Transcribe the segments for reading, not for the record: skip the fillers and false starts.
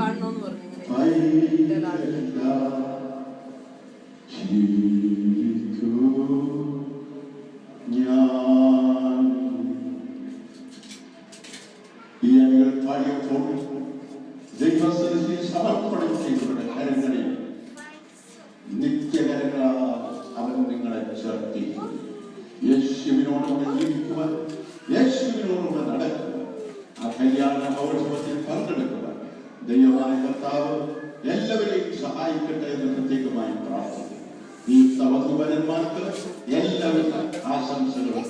പാടണമെന്ന് പറഞ്ഞു. ഈ അണികൾ പാടിയപ്പോൾ ദൈവസന്നിധി സമർപ്പണം ചെയ്തവരുടെ കരങ്ങളിൽ നിത്യകരങ്ങളാ അവൻ നിങ്ങളെ ചേർത്തി. യേശുവിനോടുകൂടെ ജീവിക്കുവാൻ, യേശുവിനോടുകൂടെ നടക്കുവാൻ, ആ കല്യാണ മഹോത്സവത്തിൽ പങ്കെടുക്കുവാൻ ദൈവമായ കർത്താവ് എല്ലാവരെയും സഹായിക്കട്ടെ എന്ന് പ്രത്യേകമായി പ്രാർത്ഥിക്കുന്നു. ഈ വധുവരന്മാർക്ക് എല്ലാവിധ ആശംസകളും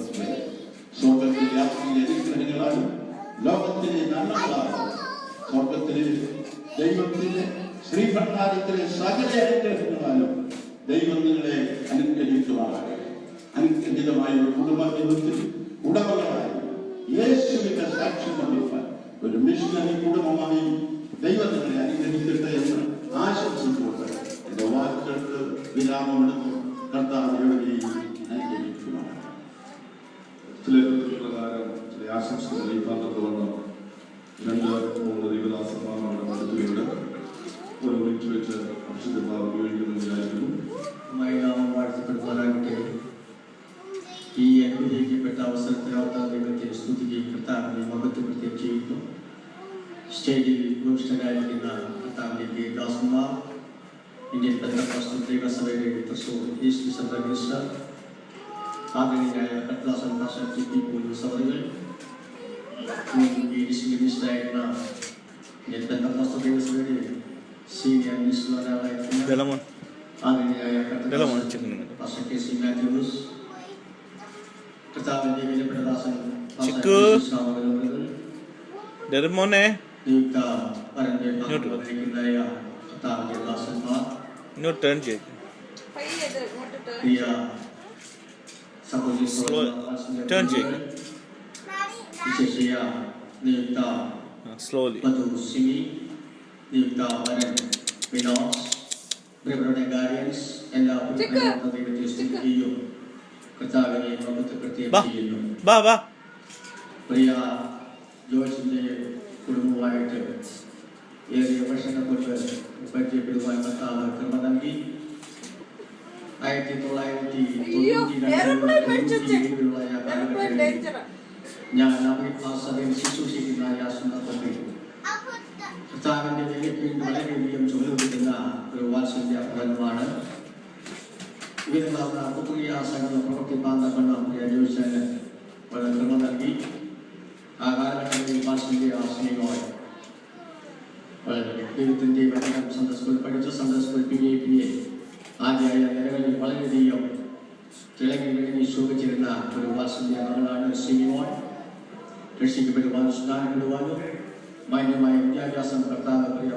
സ്വർഗത്തിലെ ആത്മീയ അനുഗ്രഹങ്ങളാലും ലോകത്തിലെ നന്മകളാലും സ്വർഗത്തിലെ ദൈവത്തിന്റെ ശ്രീഭണ്ഡാരത്തിലെ സകല അനുഗ്രഹങ്ങളാലും ദൈവം നിങ്ങളെ അനുഗ്രഹിക്കുവാനാകട്ടെ. അനുഗ്രഹിതമായ ഒരു കുടുംബ ജീവിതത്തിൽ ഉടമകളായി യേശുവിന്റെ സാക്ഷ്യം വഹിക്കാൻ ഒരു മിഷണറി കുടുംബമായി ദൈവം നിങ്ങളെ അനുഗ്രഹിക്കട്ടെ എന്ന് ആശംസിച്ചുകൊണ്ട് എന്റെ വാക്കുകൾക്ക് വിരാമമെടുത്ത് കർത്താവിനെ അനുഗ്രഹിക്കുവാനാണ്. ചില ആശംസകൾ ഈ ഭാഗത്ത് വന്ന് 2-3 ദൈവദാസന്മാരുടെ മടുത്തുകയുണ്ട്. ഒരുമിച്ച് വെച്ച് അഭിഷിക്തന്മാർ ഉപയോഗിക്കുന്നതിനായിരുന്നു. നാമം വാഴ്ത്തപ്പെടുവാനാകട്ടെ. ഈ അനുഗ്രഹിക്കപ്പെട്ട അവസരത്തിനോർത്ത് ദൈവത്തെ സ്തുതിക്കുകയും കർത്താവിനെ മഹത്വപ്പെടുത്തുകയും ചെയ്യുന്നു. സ്റ്റേജിൽ ഉപവിഷ്ടരായിരിക്കുന്ന കർത്താവിന്റെ ദാസന്മാർ, ഇന്ത്യൻ പെന്തക്കോസ്തൽ ദൈവസഭയുടെ തൃശൂർ ഈസ്റ്റ് സെൻട്രൽ മിനിസ്റ്റർ, ആദരണീയനായ കർത്താസൻ പാസ്റ്റർ ടി.പി. പോലീസ് അവറുകൾ, മിനിസ്റ്ററായിരുന്ന ഇന്ത്യൻ പെന്തക്കോസ്തൽ ദൈവസഭയുടെ സീനിയർ മിനിസ്റ്ററായിരുന്ന ആദരണീയനായ പാസ്റ്റർ കെ.സി. മാത്യൂസ്, കർത്താവിന്റെ വിലപ്പെട്ട ദാസൻ നിയുക്ത പരമ്പരയായ കർത്താവിന്റെ ദാസന്മാർ, പ്രിയ വിശേഷിയ നിയുക്ത വധു സിമി, നിയുക്ത വരൻ വിനോദ്, പ്രിയപ്പെട്ട ഗാർഡിയൻസ്, എല്ലാവരും ദൈവത്തെ സ്തുതിക്കുകയും കർത്താവിനെ മഹത്വപ്പെടുത്തുകയും ചെയ്യുന്നു. പ്രിയ ജോർജിന്റെ കുടുംബവുമായിട്ട് ഏറിയ വർഷങ്ങൾ കൊണ്ട് പരിചയപ്പെടുവാൻ കർത്താവ് കൃപ നൽകി. 1997 ഞാൻ സഭയിൽ ശുശ്രൂഷിക്കുന്ന സന്ദർഭത്തിൽ കർത്താവിന്റെ വേലയ്ക്ക് വേണ്ടി വളരെയധികം ചുമതലപ്പെടുത്തുന്ന ഒരു വാത്സല്യ ഫലമാണ്. ഇതിനുള്ള പുത്രിയ സംഘടന പ്രവർത്തിപ്പാൻ ചോദിച്ചാൽ വളരെ കൃപ നൽകി. ആ കാലഘട്ടത്തിൽ വാത്സല്യ സ്നേഹമായി ദൈവത്തിന്റെ വചനം സൺഡേ സ്കൂൾ പഠിച്ച സൺഡേ സ്കൂൾ PA ആദ്യമായ നിലകളിൽ വളരെയധികം തിളങ്ങി കഴിഞ്ഞ് ശോഭിച്ചിരുന്ന ഒരു വാത്സല്യ മകളാണ് സിമിമോൻ. രക്ഷിക്കപ്പെടുവാനും സ്നാനപ്പെടുവാനും മാന്യമായ വിദ്യാഭ്യാസം കർത്താവ് നൽകി